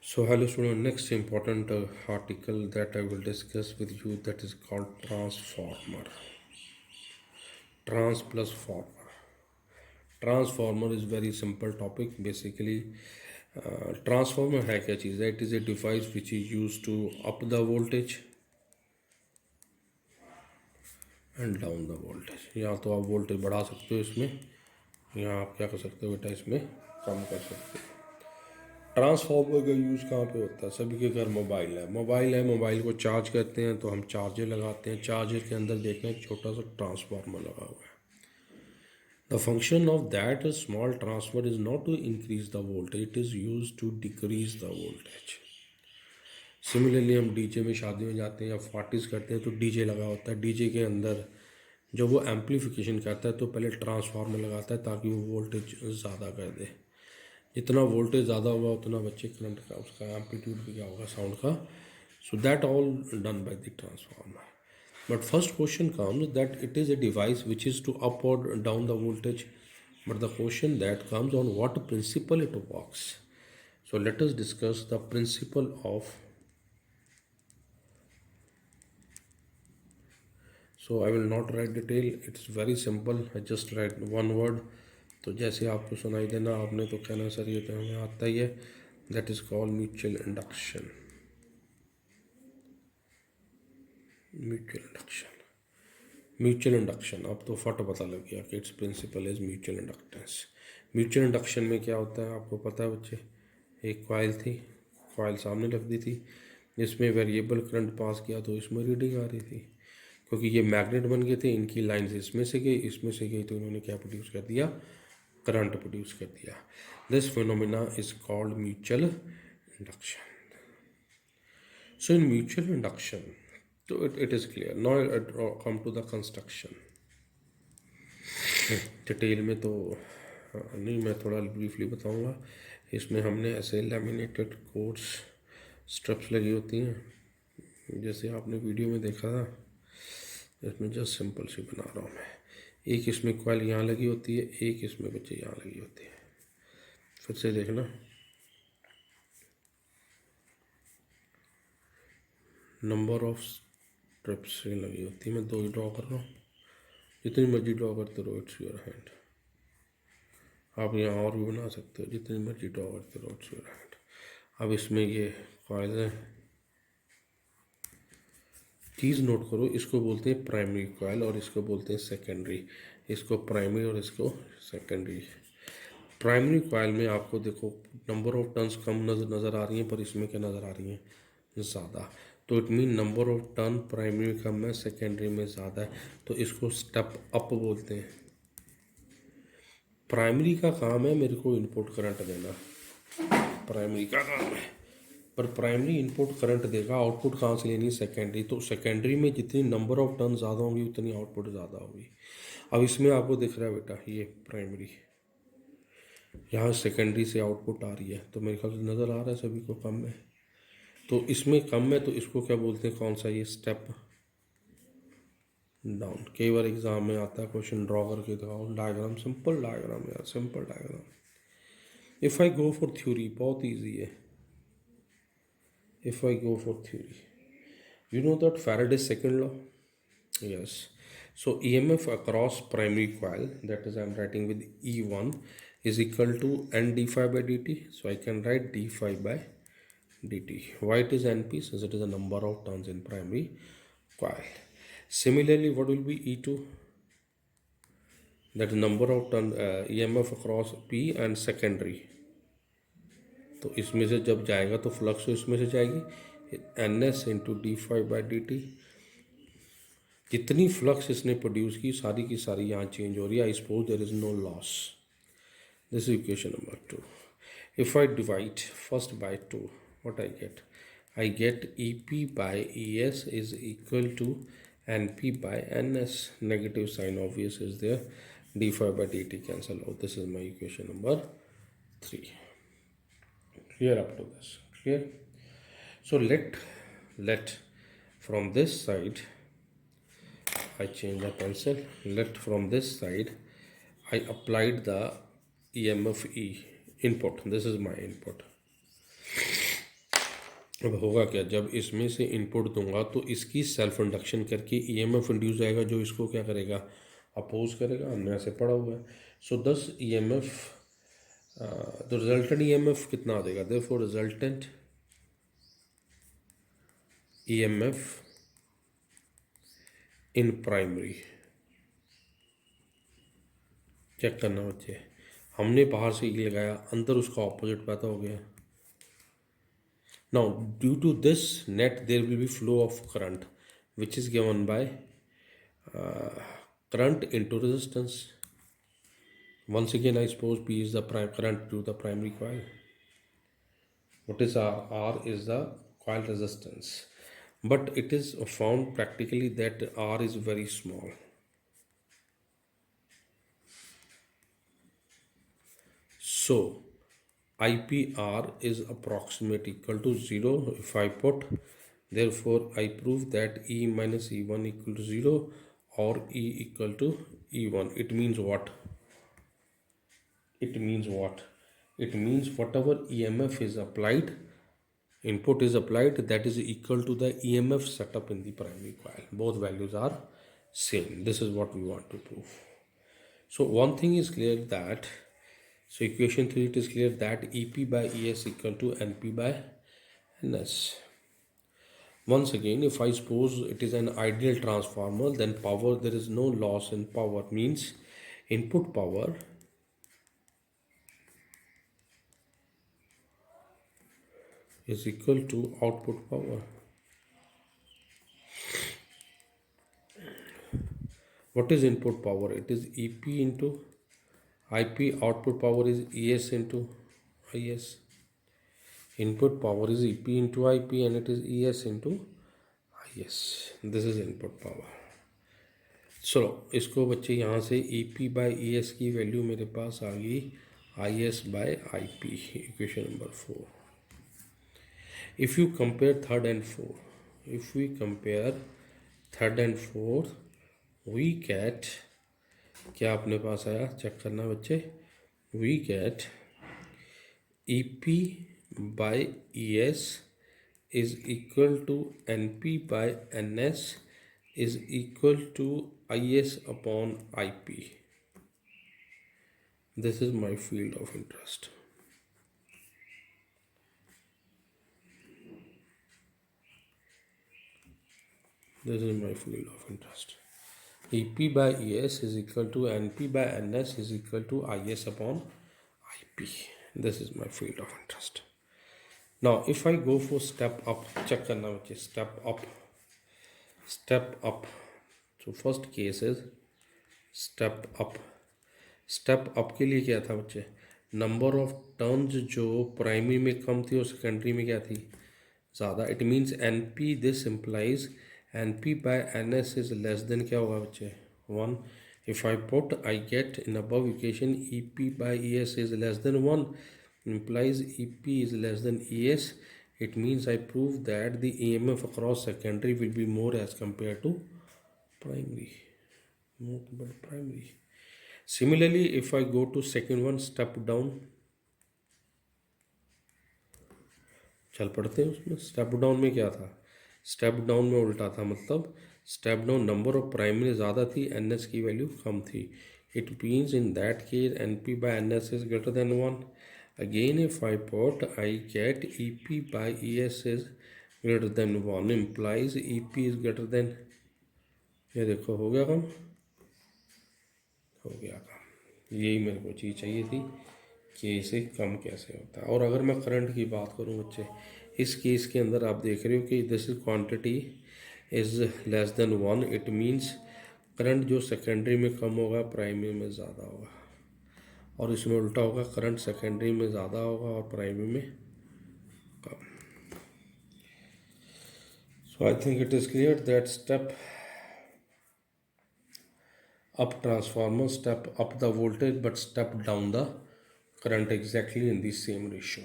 So hello student, next important article that I will discuss with you, that is called transformer. Trans plus former. Transformer is very simple topic. Basically, transformer है क्या चीज़ है? It is a device which is used to up the voltage and down the voltage. या तो आप voltage बढ़ा सकते हो इसमें, या आप क्या कर सकते हो बेटा, इसमें कम कर सकते हो। ट्रांसफार्मर का यूज़ कहाँ पे होता है? सभी के घर मोबाइल है, मोबाइल को चार्ज करते हैं तो हम चार्जर लगाते हैं, चार्जर के अंदर देखना एक छोटा सा ट्रांसफार्मर लगा हुआ है। The function of that small transfer is not to increase the voltage, it is use to decrease the voltage. Similarly हम डीजे में, शादी में जाते हैं या पार्टीज करते हैं तो डीजे लगा होता है, डीजे के अंदर जब वो एम्पलीफिकेशन करता है तो पहले ट्रांसफार्मर लगाता है ताकि वो वोल्टेज ज़्यादा कर दे। जितना वोल्टेज ज़्यादा होगा उतना बच्चे करंट का, उसका एम्पलीट्यूड भी क्या होगा, साउंड का। So that all done by the transformer. But first question comes that it is a device which is to up और down the voltage, but the question that comes on what principle it works. So let us discuss the principle of. So I will not write detail, it's very simple, I just write one word. तो जैसे आपको सुनाई देना, आपने तो कहना sir ये तो हमें आता ही है। That is called mutual induction. Mutual induction, mutual induction, अब तो फट पता लग गया कि its principle is mutual inductance. Mutual induction में क्या होता है आपको पता है बच्चे? एक कॉइल थी, कॉइल सामने रख दी थी, जिसमें वेरिएबल करंट पास किया तो इसमें रीडिंग आ रही थी। क्योंकि ये मैग्नेट बन गए थे, इनकी लाइन्स इसमें से गई, इसमें से गई, तो इन्होंने क्या प्रोड्यूस कर दिया? करंट प्रोड्यूस कर दिया। This phenomena is called mutual induction. So in mutual induction, so it is clear. Now come to the construction. Detail में तो नहीं, मैं थोड़ा ब्रीफली बताऊंगा। इसमें हमने ऐसे लैमिनेटेड कोर्स स्ट्रिप्स लगी होती हैं, जैसे आपने वीडियो में देखा था। इसमें जस्ट सिंपल सी बना रहा हूँ मैं। एक इसमें कॉइल यहाँ लगी होती है, एक इसमें बच्चे यहाँ लगी होती है। फिर से देखना, नंबर ऑफ स्ट्रिप्स लगी होती है। मैं दो ही ड्रॉ कर रहा हूँ, जितनी मर्जी ड्रॉ करते रहो, इट्स योर हैंड। आप यहाँ और भी बना सकते हो, जितनी मर्जी ड्रॉ करते रहो, इट्स योर हैंड। अब इसमें ये कॉइल है, चीज़ नोट करो, इसको बोलते हैं प्राइमरी कॉइल और इसको बोलते हैं सेकेंडरी। इसको प्राइमरी और इसको सेकेंडरी। प्राइमरी कॉइल में आपको देखो नंबर ऑफ टर्न्स कम नज़र आ रही हैं, पर इसमें क्या नज़र आ रही हैं? ज़्यादा। तो it mean number of turn primary में कम है, सेकेंडरी में ज़्यादा है, तो इसको स्टेप अप बोलते हैं। प्राइमरी का काम है मेरे को इनपुट करंट देना, प्राइमरी का काम है, पर प्राइमरी इनपुट करंट देगा, आउटपुट कहाँ से लेनी? सेकेंडरी। तो सेकेंडरी में जितनी नंबर ऑफ टर्न ज़्यादा होंगी उतनी आउटपुट ज़्यादा होगी। अब इसमें आपको दिख रहा है बेटा, ये प्राइमरी, यहाँ सेकेंडरी से आउटपुट आ रही है, तो मेरे ख्याल से नज़र आ रहा है सभी को कम है। तो इसमें कम है, तो इसको क्या बोलते हैं? कौन सा? ये स्टेप डाउन। कई बार एग्जाम में आता है, क्वेश्चन ड्रॉ करके दिखाओ, डायग्राम, सिंपल डायग्राम यार, simple diagram. If I go for theory, बहुत ईजी है। If I go for theory, you know that Faraday's second law? Yes. So EMF across primary coil, that is I am writing with E1, is equal to N d phi by dt. So I can write d phi by dt. Why it is Np? Since it is a number of turns in primary coil. Similarly, what will be E2? That is number of turn EMF across P and secondary. तो इसमें से जब जाएगा तो flux इसमें से जाएगी, N S into d phi by d t. जितनी फ्लक्स इसने प्रोड्यूस की, सारी की सारी यहाँ चेंज हो रही है। I suppose there is no loss. This is equation number 2। If I divide first by 2, what I get E P by E S is equal to N P by N S. Negative sign obvious is there, d phi by d t cancel out. This is my equation number 3। Clear up to this? Clear? So let from this side I change the pencil. Let from this side I applied the EMF E input. This is my input. अब होगा क्या, जब इसमें से input दूंगा तो इसकी self induction करके ईएमएफ इंड्यूस आएगा जो इसको क्या करेगा, अपोज करेगा। हमने ऐसे पढ़ा हुआ है। सो दस ईएमएफ, तो रिजल्टेंट ईएमएफ कितना आ जाएगा, therefore resultant EMF in primary, check करना बच्चे, हमने बाहर से ई लगाया, अंदर उसका ऑपोजिट पैदा हो गया। Now, due to this net, there will be flow of current, which is given by current into resistance. Once again, I suppose P is the prime current to the primary coil. What is R? R is the coil resistance. But it is found practically that R is very small. So, IPR is approximate equal to 0 if I put, therefore I prove that E minus E1 equal to 0 or E equal to E1. It means what? It means what? It means whatever EMF is applied, input is applied, that is equal to the EMF set up in the primary coil. Both values are same. This is what we want to prove. So one thing is clear that, so equation 3, it is clear that EP by ES equal to NP by NS. Once again, if I suppose it is an ideal transformer, then power, there is no loss in power, means input power is equal to output power. What is input power? It is EP into IP. Output power is ES into IS. Input power is EP into IP and it is ES into IS. This is input power. चलो इसको बच्चे यहाँ से EP by ES की value मेरे पास आ गई IS by IP, equation number 4. If you compare third and fourth, if we compare third and fourth, we get, क्या अपने पास आया, चेक करना बच्चे, we get EP by ES is equal to NP by NS is equal to IS upon IP. This is my field of interest. This is my field of interest. EP by ES is equal to NP by NS is equal to IS upon IP. This is my field of interest. Now, if I go for step up, check करना बच्चे, step up. So first case is step up. Step up के लिए क्या था बच्चे, number of turns जो primary में कम थी और सेकेंडरी में क्या थी, ज़्यादा. It means NP, this implies NP by NS is less than क्या होगा बच्चे, 1. If I put, I get in above equation EP by ES is less than 1 implies EP is less than ES. It means I prove that the EMF across secondary will be more as compared to primary. More but primary. Similarly, if I go to second one, step down, चल पढ़ते हैं उसमें. Step down में क्या था, step down में उल्टा था, मतलब step down number of primary ज़्यादा थी, NS की वैल्यू कम थी. It means in that case NP by NS is greater than 1. Again, if I put, I get EP by ES is greater than 1 implies EP is greater than, ये देखो हो गया काम, हो गया काम. यही मेरे को चीज़ चाहिए थी कि इसे कम कैसे होता है. और अगर मैं करंट की बात करूं बच्चे, इस केस के अंदर आप देख रहे हो कि this is quantity is less than 1. It means current जो सेकेंडरी में कम होगा प्राइमरी में ज़्यादा होगा, और इसमें उल्टा होगा, करंट सेकेंडरी में ज़्यादा होगा और प्राइमरी में कम. So I think it is clear that step up transformer step up the voltage but step down the current exactly in the same ratio.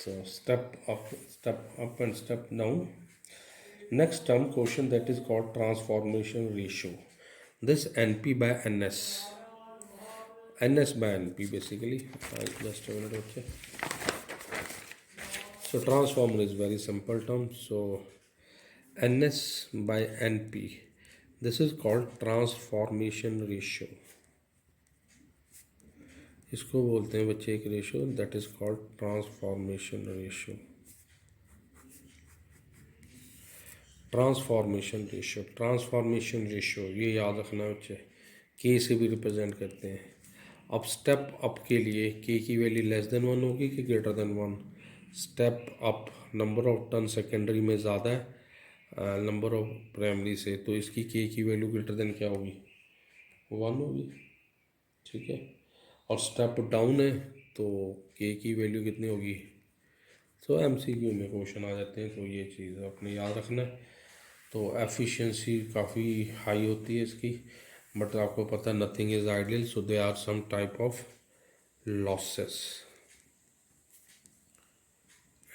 So step up and step down. Next term question that is called transformation ratio. This NP by NS, NS by NP basically. Just a minute, okay. So transformer is very simple term. So NS by NP. This is called transformation ratio. इसको बोलते हैं बच्चे एक ratio, that is called transformation ratio. Transformation ratio ये याद रखना बच्चे, के से भी रिप्रेजेंट करते हैं. अब स्टेप अप के लिए के की वैल्यू लेस देन 1 होगी कि greater than 1. Step up number of turn secondary में ज़्यादा है नंबर ऑफ प्राइमरी से, तो इसकी के की वैल्यू ग्रेटर देन क्या होगी, 1 होगी. ठीक है. और स्टेप डाउन है तो के की वैल्यू कितनी होगी. तो एमसीक्यू में क्वेश्चन आ जाते हैं, तो ये चीज़ अपने याद रखना है. तो एफिशिएंसी काफ़ी हाई होती है इसकी, बट आपको पता है nothing is ideal, so they are some type of losses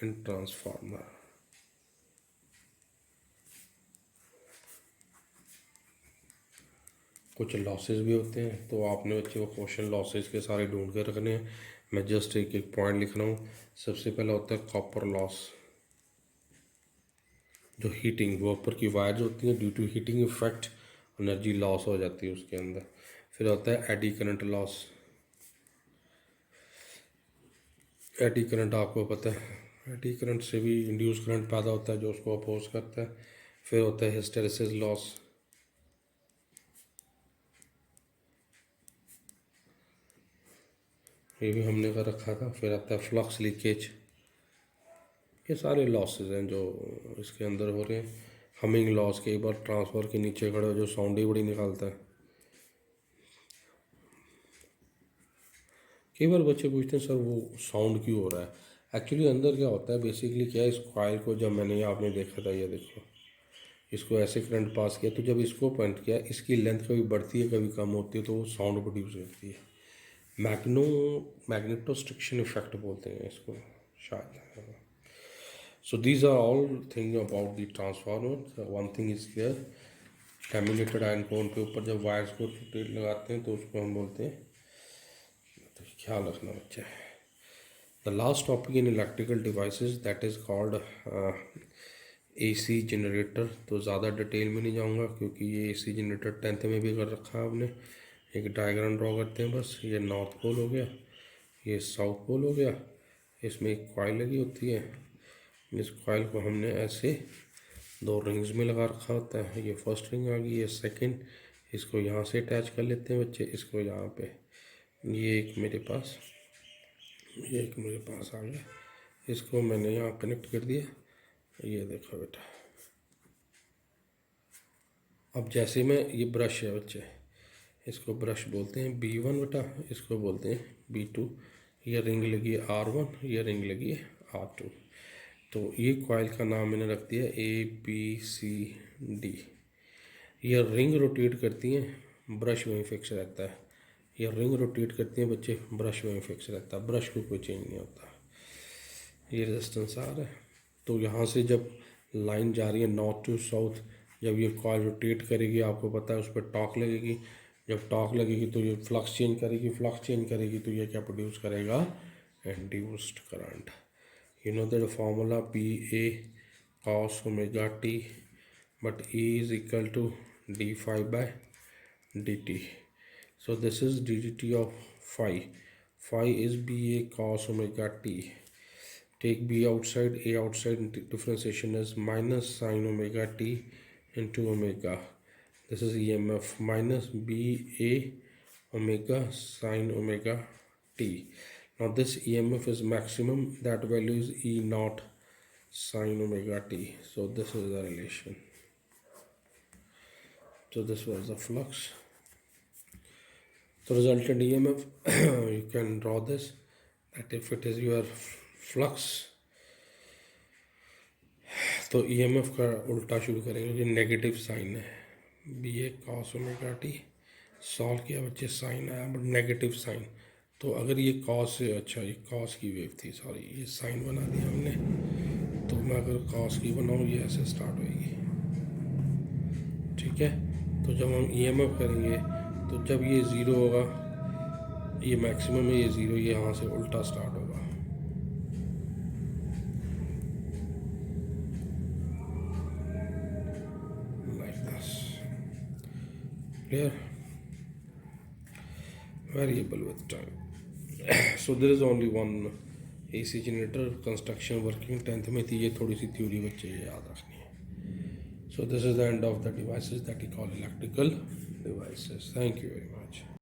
in transformer. कुछ लॉसेस भी होते हैं, तो आपने बच्चे को क्वेश्चन लॉसेस के सारे ढूंढ के रखने हैं. मैं जस्ट एक एक पॉइंट लिख रहा हूँ. सबसे पहला होता है कॉपर लॉस, जो हीटिंग वो ऊपर की वायर्स होती हैं, due to heating effect energy loss हो जाती है उसके अंदर. फिर होता है eddy current loss. Eddy current आपको पता है, एडी करंट से भी इंड्यूस करंट पैदा होता है जो उसको अपोज करता है. फिर होता है हिस्टेरेसिस लॉस. ये भी हमने कर रखा था. फिर आता है फ्लक्स लीकेज. ये सारे लॉसेज हैं जो इसके अंदर हो रहे हैं. हमिंग लॉस, कई बार ट्रांसफर के नीचे खड़े हो जो साउंड ही बड़ी निकालता है. कई बार बच्चे पूछते हैं सर वो साउंड क्यों हो रहा है. एक्चुअली अंदर क्या होता है, बेसिकली क्या है, इस कॉइल को जब मैंने आपने देखा था, ये देखो इसको ऐसे करंट पास किया, तो जब इसको पॉइंट किया, इसकी लेंथ कभी बढ़ती है कभी कम होती है, तो वो साउंड प्रोड्यूस करती है. मैग्नेटोस्ट्रिक्शन इफेक्ट बोलते हैं इसको शायद. So these are all things about the transformer. So one thing is clear, laminated iron कोन के ऊपर जब वायर्स को रोटेट लगाते हैं तो उसको हम बोलते हैं, तो ख्याल रखना बच्चा है. The last topic in electrical devices that is called AC generator. तो ज़्यादा डिटेल में नहीं जाऊँगा क्योंकि ये AC जनरेटर 10th में भी कर रखा है आपने. एक डायग्राम ड्रॉ करते हैं बस. ये नॉर्थ पोल हो गया, ये साउथ पोल हो गया, इसमें एक कॉइल लगी होती है. इस कॉइल को हमने ऐसे 2 रिंग्स में लगा रखा होता है. ये फर्स्ट रिंग आ गई, ये सेकंड. इसको यहाँ से अटैच कर लेते हैं बच्चे, इसको यहाँ पे. ये एक मेरे पास आ गया. इसको मैंने यहाँ कनेक्ट कर दिया. ये देखो बेटा, अब जैसे मैं, ये ब्रश है बच्चे, इसको ब्रश बोलते हैं B1 बेटा, इसको बोलते हैं B2. ये रिंग लगी है R1, ये रिंग लगी है R2. तो ये कॉइल का नाम मैंने रख दिया ABCD. ये रिंग रोटेट करती हैं, ब्रश वहीं फिक्स रहता है. ये रिंग रोटेट करती हैं बच्चे, ब्रश वहीं फिक्स रहता है, ब्रश को कोई चेंज नहीं होता. ये रेजिस्टेंस आ रहा है. तो यहाँ से जब लाइन जा रही है नॉर्थ टू साउथ, जब ये कॉइल रोटेट करेगी, आपको पता है उस पर टॉर्क लगेगी. जब टॉर्क लगेगी तो ये फ्लक्स चेंज करेगी, तो ये क्या प्रोड्यूस करेगा, induced current. You know that formula PA cos omega t, but E is equal to d phi by dt. So this is dt of phi. Phi is BA cos omega t. Take B outside, A outside, differentiation is minus sin omega t into omega. This is EMF minus BA omega sin omega t. Now this EMF is maximum, that value is E naught sin omega t. So this is the relation. So this was the flux. So resultant EMF, you can draw this, that if it is your flux, तो EMF का उल्टा शुरू करेंगे. ये negative sign है, BA cos omega t. Solve किया बच्चे, sign आया बट नेगेटिव साइन. तो अगर ये कॉस से, अच्छा ये कॉस की वेव थी, सॉरी ये साइन बना दिया हमने. तो मैं अगर कॉस की बनाऊँ, ये ऐसे स्टार्ट होएगी. ठीक है. तो जब हम EMF करेंगे, तो जब ये ज़ीरो होगा, ये मैक्सिमम है, ये ज़ीरो, ये यहाँ से उल्टा स्टार्ट होगा. Clear? Variable with time. So there is only one AC generator construction working 10th में थी, ये थोड़ी सी थ्योरी बच्चे याद रखनी है. So this is the end of the devices that we call electrical devices. Thank you very much.